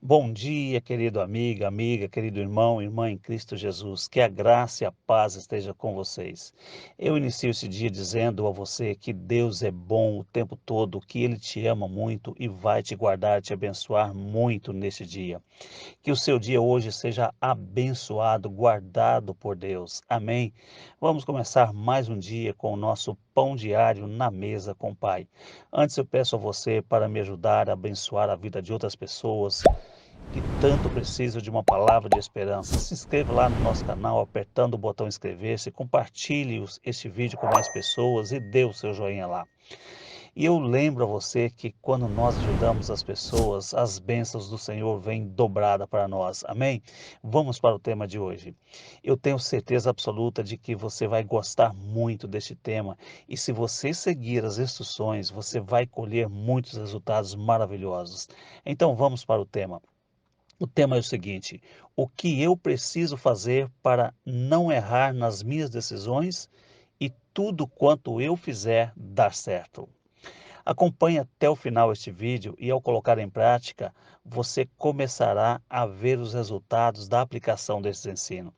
Bom dia, querido amiga, querido irmão, irmã em Cristo Jesus. Que a graça e a paz esteja com vocês. Eu inicio esse dia dizendo a você que Deus é bom o tempo todo, que Ele te ama muito e vai te guardar, te abençoar muito nesse dia. Que o seu dia hoje seja abençoado, guardado por Deus. Amém. Vamos começar mais um dia com o nosso pão diário na mesa com o Pai. Antes eu peço a você para me ajudar a abençoar a vida de outras pessoas que tanto precisam de uma palavra de esperança. Se inscreva lá no nosso canal apertando o botão inscrever-se, compartilhe este vídeo com mais pessoas e dê o seu joinha lá. E eu lembro a você que quando nós ajudamos as pessoas, as bênçãos do Senhor vêm dobrada para nós. Amém? Vamos para o tema de hoje. Eu tenho certeza absoluta de que você vai gostar muito deste tema e se você seguir as instruções, você vai colher muitos resultados maravilhosos. Então vamos para o tema. O tema é o seguinte: o que eu preciso fazer para não errar nas minhas decisões e tudo quanto eu fizer dar certo. Acompanhe até o final este vídeo e ao colocar em prática, você começará a ver os resultados da aplicação desses ensinos.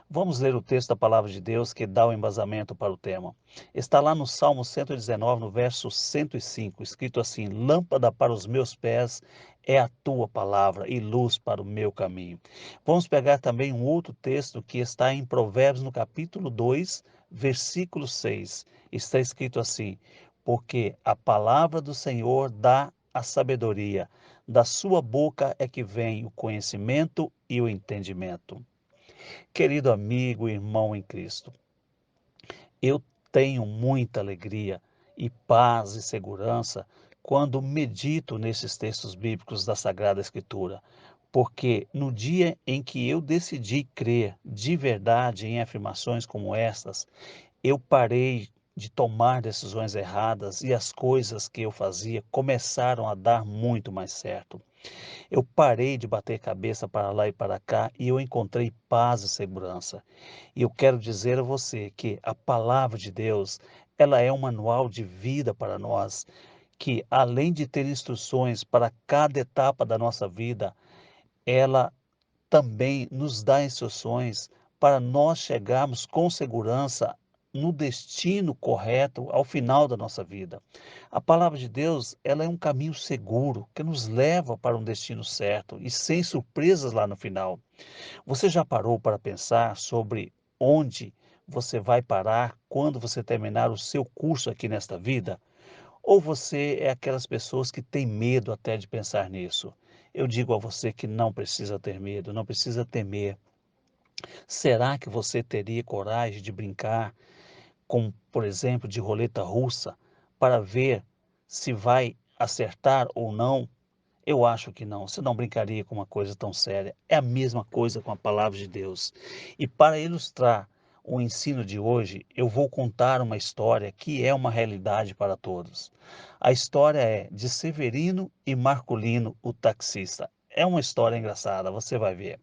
Vamos ler o texto da palavra de Deus que dá o embasamento para o tema. Está lá no Salmo 119, no verso 105, escrito assim: Lâmpada para os meus pés é a tua palavra e luz para o meu caminho. Vamos pegar também um outro texto que está em Provérbios, no capítulo 2, versículo 6. Está escrito assim: porque a palavra do Senhor dá a sabedoria, da sua boca é que vem o conhecimento e o entendimento. Querido amigo e irmão em Cristo, eu tenho muita alegria e paz e segurança quando medito nesses textos bíblicos da Sagrada Escritura, porque no dia em que eu decidi crer de verdade em afirmações como estas, eu parei de tomar decisões erradas e as coisas que eu fazia começaram a dar muito mais certo. Eu parei de bater cabeça para lá e para cá e eu encontrei paz e segurança. E eu quero dizer a você que a palavra de Deus, ela é um manual de vida para nós, que além de ter instruções para cada etapa da nossa vida, ela também nos dá instruções para nós chegarmos com segurança no destino correto ao final da nossa vida. A palavra de Deus, ela é um caminho seguro que nos leva para um destino certo e sem surpresas lá no final. Você já parou para pensar sobre onde você vai parar quando você terminar o seu curso aqui nesta vida? Ou você é aquelas pessoas que têm medo até de pensar nisso? Eu digo a você que não precisa ter medo, não precisa temer. Será que você teria coragem de brincar com, por exemplo, de roleta russa para ver se vai acertar ou não? Eu acho que não. Você não brincaria com uma coisa tão séria. É a mesma coisa com a palavra de Deus. E para ilustrar o ensino de hoje, eu vou contar uma história que é uma realidade para todos. A história é de Severino e Marculino, o taxista. É uma história engraçada, você vai ver.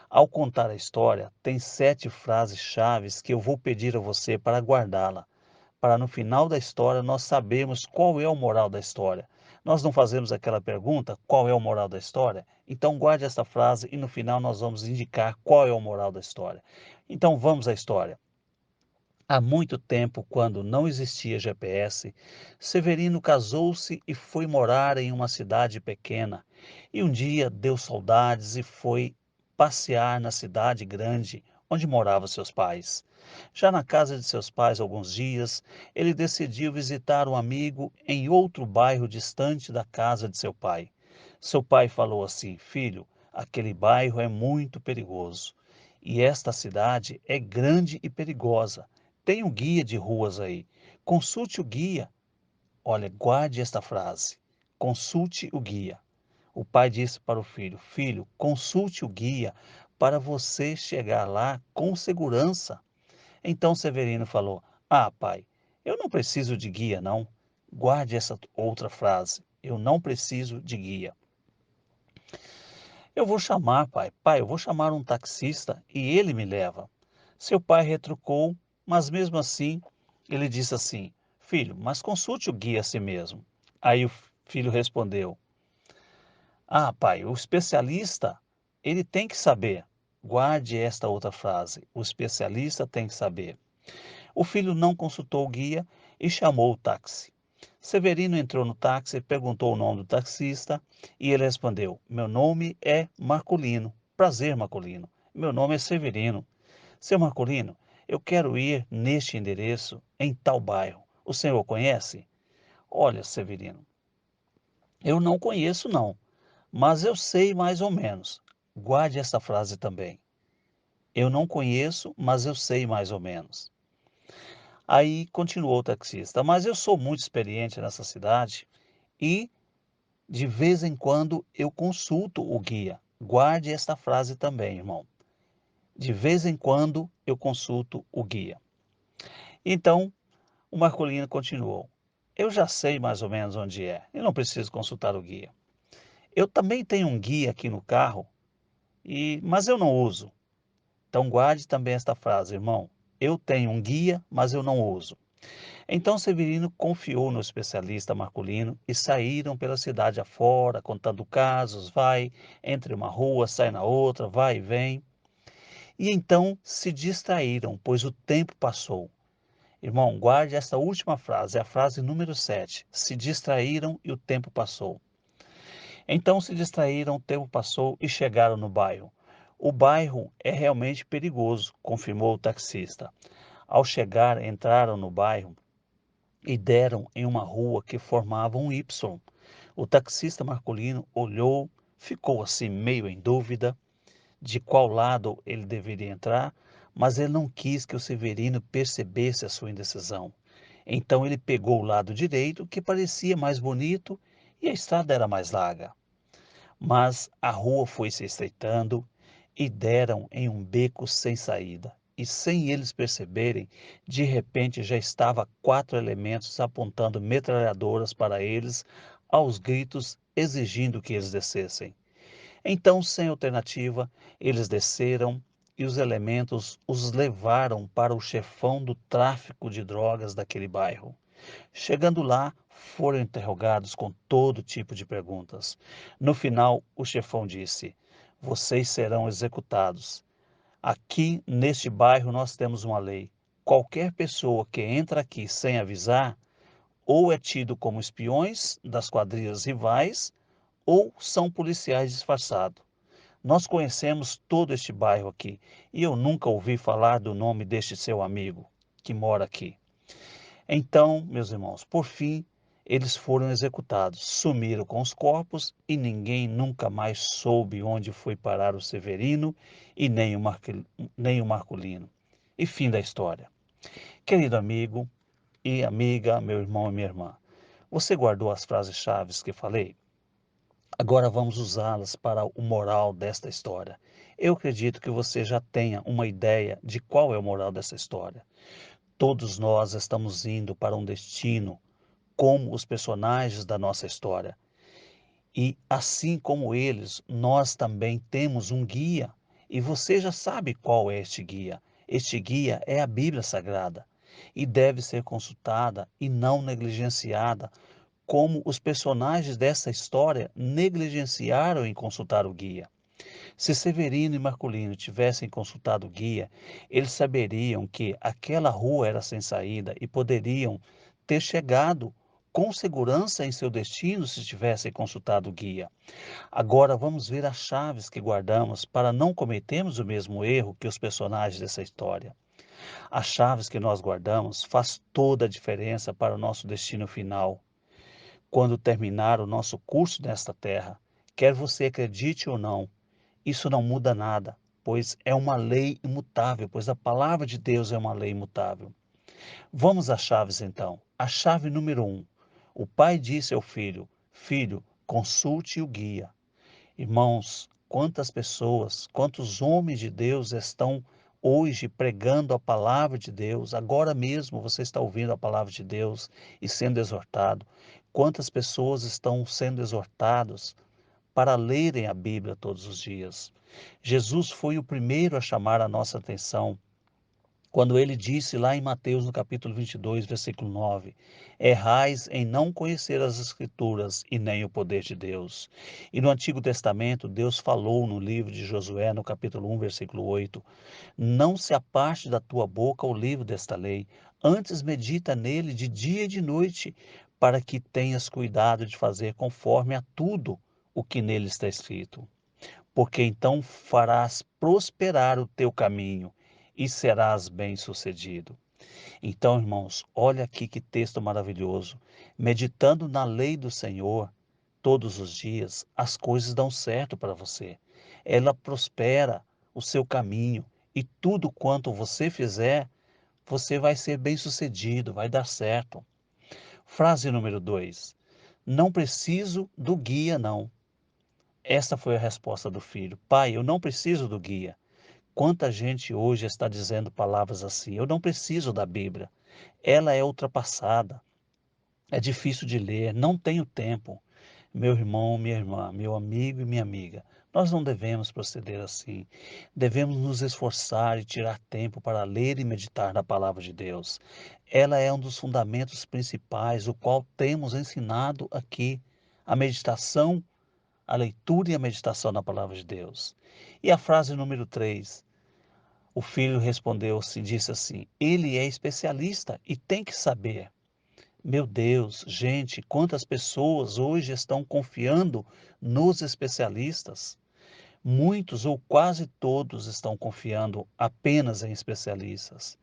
Ao contar a história, tem 7 frases chaves que eu vou pedir a você para guardá-la, para no final da história nós sabermos qual é o moral da história. Nós não fazemos aquela pergunta, qual é o moral da história? Então guarde essa frase e no final nós vamos indicar qual é o moral da história. Então vamos à história. Há muito tempo, quando não existia GPS, Severino casou-se e foi morar em uma cidade pequena. E um dia deu saudades e foi passear na cidade grande onde moravam seus pais. Já na casa de seus pais, alguns dias, ele decidiu visitar um amigo em outro bairro distante da casa de seu pai. Seu pai falou assim: Filho, aquele bairro é muito perigoso. E esta cidade é grande e perigosa. Tem um guia de ruas aí. Consulte o guia. Olha, guarde esta frase. Consulte o guia. O pai disse para o filho: Filho, consulte o guia para você chegar lá com segurança. Então Severino falou: Ah, pai, eu não preciso de guia, não. Guarde essa outra frase. Eu não preciso de guia. Eu vou chamar, pai. Pai, eu vou chamar um taxista e ele me leva. Seu pai retrucou, mas mesmo assim ele disse assim: Filho, mas consulte o guia a si mesmo. Aí o filho respondeu: Ah, pai, o especialista, ele tem que saber. Guarde esta outra frase. O especialista tem que saber. O filho não consultou o guia e chamou o táxi. Severino entrou no táxi, perguntou o nome do taxista e ele respondeu: Meu nome é Marcolino. Prazer, Marcolino. Meu nome é Severino. Seu Marcolino, eu quero ir neste endereço, em tal bairro. O senhor conhece? Olha, Severino, eu não conheço não, mas eu sei mais ou menos. Guarde essa frase também. Eu não conheço, mas eu sei mais ou menos. Aí continuou o taxista, mas eu sou muito experiente nessa cidade e de vez em quando eu consulto o guia. Guarde esta frase também, irmão. De vez em quando eu consulto o guia. Então, o Marcolino continuou. Eu já sei mais ou menos onde é. Eu não preciso consultar o guia. Eu também tenho um guia aqui no carro, mas eu não uso. Então guarde também esta frase, irmão. Eu tenho um guia, mas eu não uso. Então Severino confiou no especialista Marcolino e saíram pela cidade afora, contando casos, vai entre uma rua, sai na outra, vai e vem. E então se distraíram, pois o tempo passou. Irmão, guarde essa última frase, é a frase número 7. Se distraíram e o tempo passou. Então se distraíram, o tempo passou e chegaram no bairro. O bairro é realmente perigoso, confirmou o taxista. Ao chegar, entraram no bairro e deram em uma rua que formava um Y. O taxista Marcolino olhou, ficou assim meio em dúvida de qual lado ele deveria entrar, mas ele não quis que o Severino percebesse a sua indecisão. Então ele pegou o lado direito, que parecia mais bonito, e a estrada era mais larga. Mas a rua foi se estreitando e deram em um beco sem saída. E sem eles perceberem, de repente já estava 4 elementos apontando metralhadoras para eles, aos gritos exigindo que eles descessem. Então, sem alternativa, eles desceram e os elementos os levaram para o chefão do tráfico de drogas daquele bairro. Chegando lá, foram interrogados com todo tipo de perguntas. No final, o chefão disse: Vocês serão executados. Aqui neste bairro nós temos uma lei. Qualquer pessoa que entra aqui sem avisar, ou é tido como espiões das quadrilhas rivais, ou são policiais disfarçados. Nós conhecemos todo este bairro aqui e eu nunca ouvi falar do nome deste seu amigo que mora aqui. Então, meus irmãos, por fim, eles foram executados, sumiram com os corpos e ninguém nunca mais soube onde foi parar o Severino e nem o Marculino. E fim da história. Querido amigo e amiga, meu irmão e minha irmã, você guardou as frases-chave que falei? Agora vamos usá-las para o moral desta história. Eu acredito que você já tenha uma ideia de qual é o moral dessa história. Todos nós estamos indo para um destino como os personagens da nossa história. E assim como eles, nós também temos um guia. E você já sabe qual é este guia. Este guia é a Bíblia Sagrada e deve ser consultada e não negligenciada, como os personagens dessa história negligenciaram em consultar o guia. Se Severino e Marculino tivessem consultado o guia, eles saberiam que aquela rua era sem saída e poderiam ter chegado com segurança em seu destino se tivessem consultado o guia. Agora vamos ver as chaves que guardamos para não cometermos o mesmo erro que os personagens dessa história. As chaves que nós guardamos faz toda a diferença para o nosso destino final, quando terminar o nosso curso nesta terra. Quer você acredite ou não, isso não muda nada, pois é uma lei imutável, pois a palavra de Deus é uma lei imutável. Vamos às chaves então. A chave número 1. O pai disse ao filho: Filho, consulte o guia. Irmãos, quantas pessoas, quantos homens de Deus estão hoje pregando a palavra de Deus? Agora mesmo você está ouvindo a palavra de Deus e sendo exortado. Quantas pessoas estão sendo exortados para lerem a Bíblia todos os dias? Jesus foi o primeiro a chamar a nossa atenção Quando ele disse lá em Mateus, no capítulo 22, versículo 9: errais em não conhecer as Escrituras e nem o poder de Deus. E no Antigo Testamento, Deus falou no livro de Josué, no capítulo 1, versículo 8: não se aparte da tua boca o livro desta lei, antes medita nele de dia e de noite, para que tenhas cuidado de fazer conforme a tudo o que nele está escrito. Porque então farás prosperar o teu caminho e serás bem-sucedido. Então, irmãos, olha aqui que texto maravilhoso. Meditando na lei do Senhor todos os dias, as coisas dão certo para você. Ela prospera o seu caminho e tudo quanto você fizer, você vai ser bem-sucedido, vai dar certo. Frase número 2: não preciso do guia, não. Esta foi a resposta do filho. Pai, eu não preciso do guia. Quanta gente hoje está dizendo palavras assim: eu não preciso da Bíblia. Ela é ultrapassada, é difícil de ler, não tenho tempo. Meu irmão, minha irmã, meu amigo e minha amiga, nós não devemos proceder assim. Devemos nos esforçar e tirar tempo para ler e meditar na palavra de Deus. Ela é um dos fundamentos principais, o qual temos ensinado aqui, a meditação, a leitura e a meditação na palavra de Deus. E a frase número 3: o filho respondeu-se e disse assim: ele é especialista e tem que saber. Meu Deus, gente, quantas pessoas hoje estão confiando nos especialistas? Muitos ou quase todos estão confiando apenas em especialistas.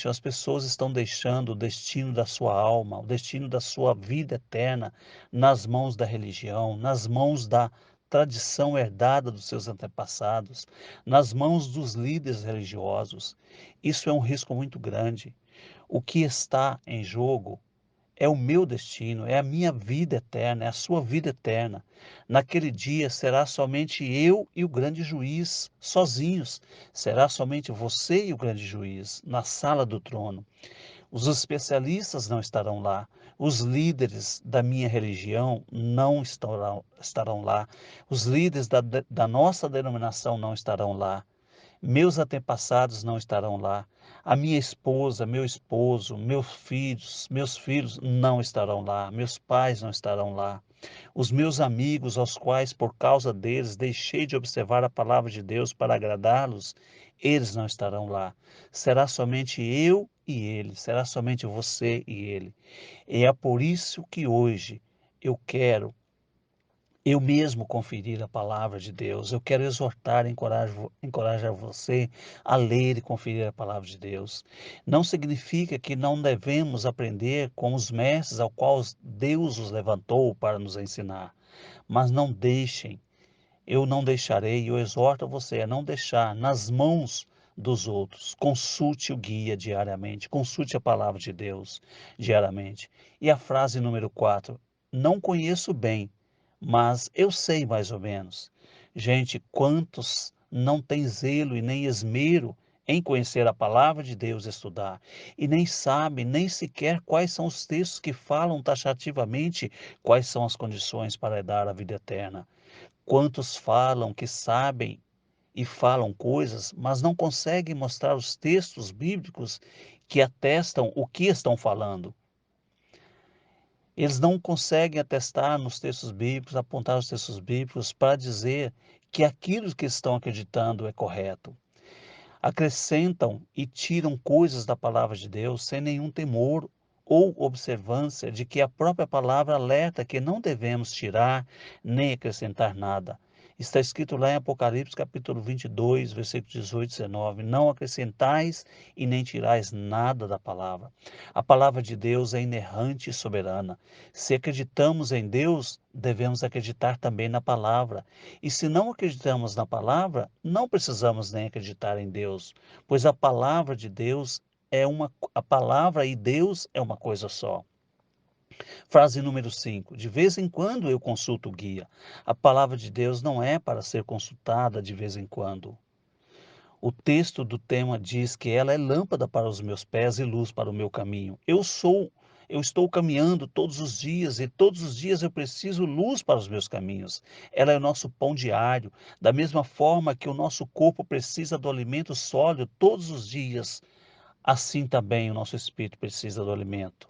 As pessoas estão deixando o destino da sua alma, o destino da sua vida eterna nas mãos da religião, nas mãos da tradição herdada dos seus antepassados, nas mãos dos líderes religiosos. Isso é um risco muito grande. O que está em jogo é o meu destino, é a minha vida eterna, é a sua vida eterna. Naquele dia será somente eu e o grande juiz, sozinhos. Será somente você e o grande juiz, na sala do trono. Os especialistas não estarão lá. Os líderes da minha religião não estarão lá. Os líderes da nossa denominação não estarão lá. Meus antepassados não estarão lá. A minha esposa, meu esposo, meus filhos não estarão lá. Meus pais não estarão lá. Os meus amigos, aos quais por causa deles deixei de observar a palavra de Deus para agradá-los, eles não estarão lá. Será somente eu e ele, será somente você e ele. E é por isso que hoje eu quero eu mesmo conferir a palavra de Deus. Eu quero exortar, encorajar você a ler e conferir a palavra de Deus. Não significa que não devemos aprender com os mestres ao qual Deus os levantou para nos ensinar. Mas não deixem, eu não deixarei, eu exorto você a não deixar nas mãos dos outros. Consulte o guia diariamente, consulte a palavra de Deus diariamente. E a frase número 4: não conheço bem, mas eu sei mais ou menos. Gente, quantos não têm zelo e nem esmero em conhecer a palavra de Deus, estudar, e nem sabem nem sequer quais são os textos que falam taxativamente quais são as condições para dar a vida eterna. Quantos falam que sabem e falam coisas, mas não conseguem mostrar os textos bíblicos que atestam o que estão falando. Eles não conseguem atestar nos textos bíblicos, apontar os textos bíblicos para dizer que aquilo que estão acreditando é correto. Acrescentam e tiram coisas da palavra de Deus sem nenhum temor ou observância de que a própria palavra alerta que não devemos tirar nem acrescentar nada. Está escrito lá em Apocalipse capítulo 22, versículos 18 e 19: não acrescentais e nem tirais nada da palavra. A palavra de Deus é inerrante e soberana. Se acreditamos em Deus, devemos acreditar também na palavra. E se não acreditamos na palavra, não precisamos nem acreditar em Deus, pois a palavra de Deus a palavra e Deus é uma coisa só. Frase número 5: de vez em quando eu consulto o guia. A palavra de Deus não é para ser consultada de vez em quando. O texto do tema diz que ela é lâmpada para os meus pés e luz para o meu caminho. Eu estou caminhando todos os dias e todos os dias eu preciso luz para os meus caminhos. Ela é o nosso pão diário, da mesma forma que o nosso corpo precisa do alimento sólido todos os dias, assim também o nosso espírito precisa do alimento.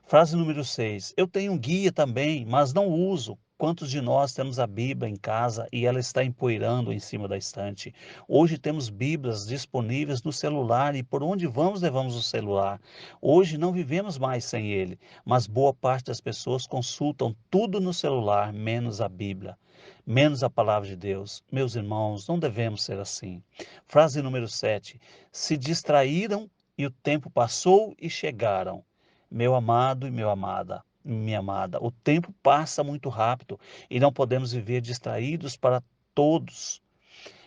Frase número 6. Eu tenho um guia também, mas não uso. Quantos de nós temos a Bíblia em casa e ela está empoeirando em cima da estante? Hoje temos Bíblias disponíveis no celular e por onde vamos levamos o celular. Hoje não vivemos mais sem ele, mas boa parte das pessoas consultam tudo no celular, menos a Bíblia, menos a palavra de Deus. Meus irmãos, não devemos ser assim. Frase número 7. Se distraíram e o tempo passou e chegaram. Meu amado e meu amada, minha amada, o tempo passa muito rápido e não podemos viver distraídos para todos.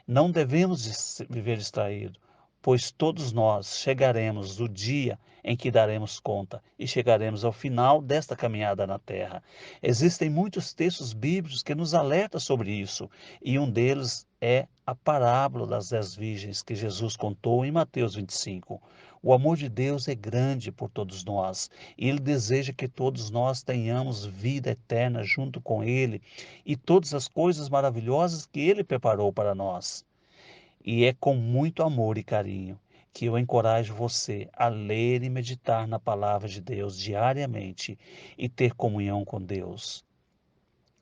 Não devemos viver distraído, pois todos nós chegaremos do dia em que daremos conta e chegaremos ao final desta caminhada na terra. Existem muitos textos bíblicos que nos alertam sobre isso, e um deles é a parábola das 10 virgens que Jesus contou em Mateus 25. O amor de Deus é grande por todos nós, e Ele deseja que todos nós tenhamos vida eterna junto com Ele e todas as coisas maravilhosas que Ele preparou para nós. E é com muito amor e carinho que eu encorajo você a ler e meditar na palavra de Deus diariamente e ter comunhão com Deus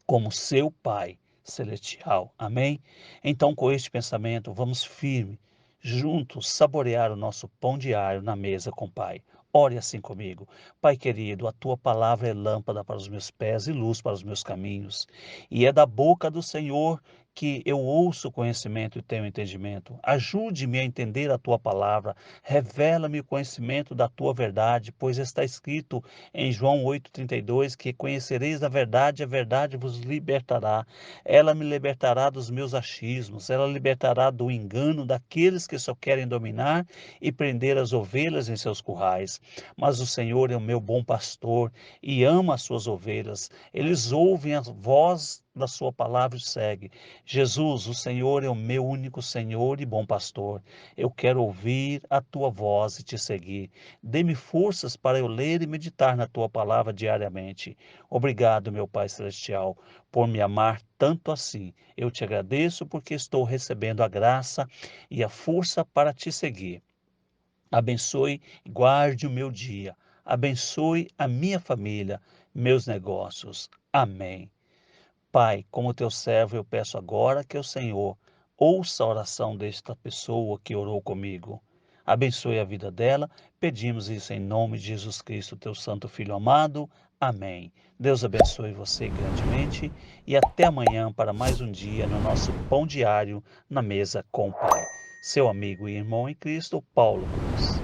como seu Pai celestial. Amém? Então, com este pensamento, vamos firme, juntos, saborear o nosso pão diário na mesa com o Pai. Ore assim comigo. Pai querido, a tua palavra é lâmpada para os meus pés e luz para os meus caminhos. E é da boca do Senhor que eu ouço o conhecimento e tenho entendimento. Ajude-me a entender a tua palavra. Revela-me o conhecimento da tua verdade, pois está escrito em João 8,32 que conhecereis a verdade vos libertará. Ela me libertará dos meus achismos, ela libertará do engano daqueles que só querem dominar e prender as ovelhas em seus currais. Mas o Senhor é o meu bom pastor e ama as suas ovelhas. Eles ouvem a voz da sua palavra e segue. Jesus, o Senhor é o meu único Senhor e bom pastor. Eu quero ouvir a tua voz e te seguir. Dê-me forças para eu ler e meditar na tua palavra diariamente. Obrigado, meu Pai Celestial, por me amar tanto assim. Eu te agradeço porque estou recebendo a graça e a força para te seguir. Abençoe e guarde o meu dia. Abençoe a minha família, meus negócios. Amém. Pai, como teu servo, eu peço agora que o Senhor ouça a oração desta pessoa que orou comigo. Abençoe a vida dela. Pedimos isso em nome de Jesus Cristo, teu santo Filho amado. Amém. Deus abençoe você grandemente e até amanhã para mais um dia no nosso Pão Diário na Mesa com o Pai. Seu amigo e irmão em Cristo, Paulo Cruz.